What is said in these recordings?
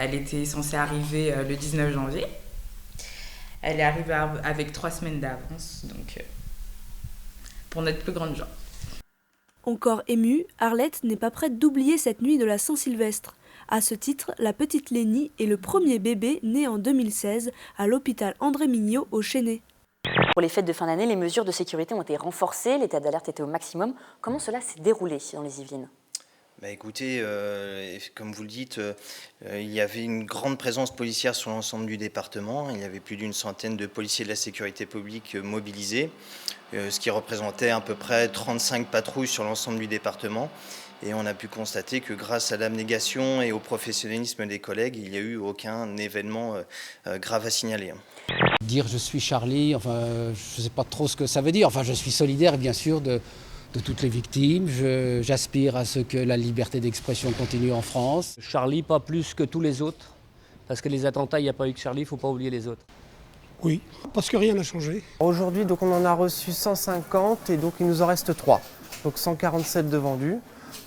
Elle était censée arriver le 19 janvier. Elle est arrivée avec 3 semaines d'avance, donc pour notre plus grande joie. Encore émue, Arlette n'est pas prête d'oublier cette nuit de la Saint-Sylvestre. À ce titre, la petite Lénie est le premier bébé né en 2016 à l'hôpital André Mignot au Chesnay. Pour les fêtes de fin d'année, les mesures de sécurité ont été renforcées, l'état d'alerte était au maximum. Comment cela s'est déroulé dans les Yvelines ? Écoutez, comme vous le dites, il y avait une grande présence policière sur l'ensemble du département. Il y avait plus d'une centaine de policiers de la sécurité publique mobilisés, ce qui représentait à peu près 35 patrouilles sur l'ensemble du département. Et on a pu constater que grâce à l'abnégation et au professionnalisme des collègues, il n'y a eu aucun événement grave à signaler. Dire je suis Charlie, enfin, je ne sais pas trop ce que ça veut dire. Enfin, je suis solidaire bien sûr de toutes les victimes. J'aspire à ce que la liberté d'expression continue en France. Charlie, pas plus que tous les autres, parce que les attentats, il n'y a pas eu que Charlie, il ne faut pas oublier les autres. Oui, parce que rien n'a changé. Aujourd'hui, donc, on en a reçu 150 et donc il nous en reste 3. Donc 147 de vendus.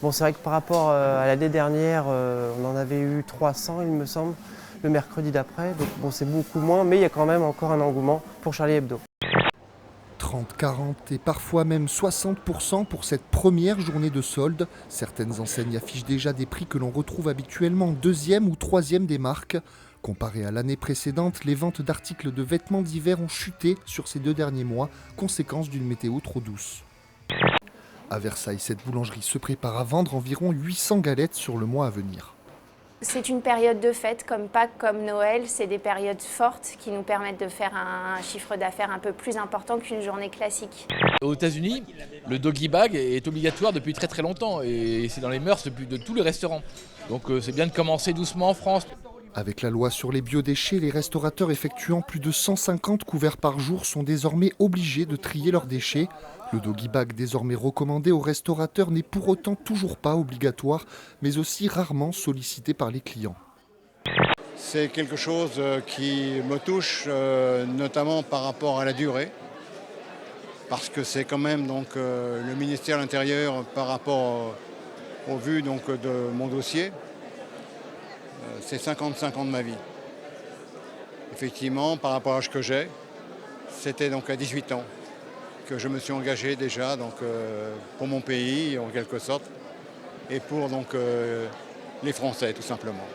Bon, c'est vrai que par rapport à l'année dernière, on en avait eu 300, il me semble, le mercredi d'après. Donc bon, c'est beaucoup moins, mais il y a quand même encore un engouement pour Charlie Hebdo. 30, 40 et parfois même 60% pour cette première journée de solde. Certaines enseignes affichent déjà des prix que l'on retrouve habituellement en deuxième ou troisième des marques. Comparé à l'année précédente, les ventes d'articles de vêtements d'hiver ont chuté sur ces 2 derniers mois, conséquence d'une météo trop douce. À Versailles, cette boulangerie se prépare à vendre environ 800 galettes sur le mois à venir. C'est une période de fête comme Pâques, comme Noël. C'est des périodes fortes qui nous permettent de faire un chiffre d'affaires un peu plus important qu'une journée classique. Aux États-Unis, le doggy bag est obligatoire depuis très très longtemps et c'est dans les mœurs de tous les restaurants. Donc c'est bien de commencer doucement en France. Avec la loi sur les biodéchets, les restaurateurs effectuant plus de 150 couverts par jour sont désormais obligés de trier leurs déchets. Le doggy bag désormais recommandé aux restaurateurs n'est pour autant toujours pas obligatoire, mais aussi rarement sollicité par les clients. C'est quelque chose qui me touche, notamment par rapport à la durée, parce que c'est quand même donc, le ministère de l'Intérieur par rapport au vu donc, de mon dossier. C'est 55 ans de ma vie. Effectivement, par rapport à l'âge que j'ai, c'était donc à 18 ans que je me suis engagé déjà donc, pour mon pays, en quelque sorte, et pour donc, les Français, tout simplement.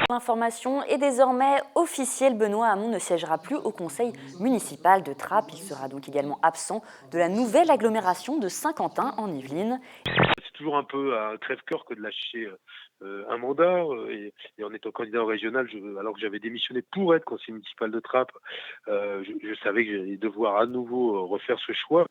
L'information est désormais officielle. Benoît Hamon ne siégera plus au conseil municipal de Trappes. Il sera donc également absent de la nouvelle agglomération de Saint-Quentin en Yvelines. C'est toujours un peu un crève-cœur que de lâcher un mandat et en étant candidat au régional, alors que j'avais démissionné pour être conseiller municipal de Trappes, je savais que j'allais devoir à nouveau refaire ce choix.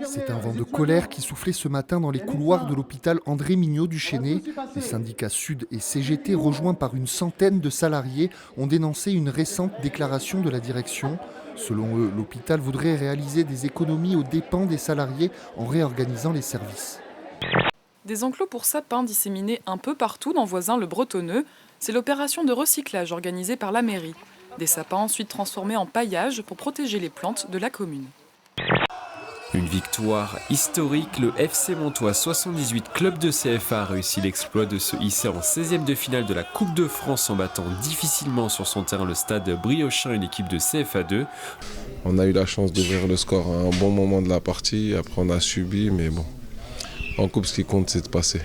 C'est un vent de colère qui soufflait ce matin dans les couloirs de l'hôpital André Mignot du Chesnay. Les syndicats Sud et CGT, rejoints par une centaine de salariés, ont dénoncé une récente déclaration de la direction. Selon eux, l'hôpital voudrait réaliser des économies aux dépens des salariés en réorganisant les services. Des enclos pour sapins disséminés un peu partout dans voisin le Bretonneux, c'est l'opération de recyclage organisée par la mairie. Des sapins ensuite transformés en paillage pour protéger les plantes de la commune. Une victoire historique, le FC Montois 78 club de CFA a réussi l'exploit de se hisser en 16e de finale de la Coupe de France en battant difficilement sur son terrain le stade Briochin, une équipe de CFA 2. On a eu la chance d'ouvrir le score à un bon moment de la partie, après on a subi, mais bon, en coupe ce qui compte c'est de passer.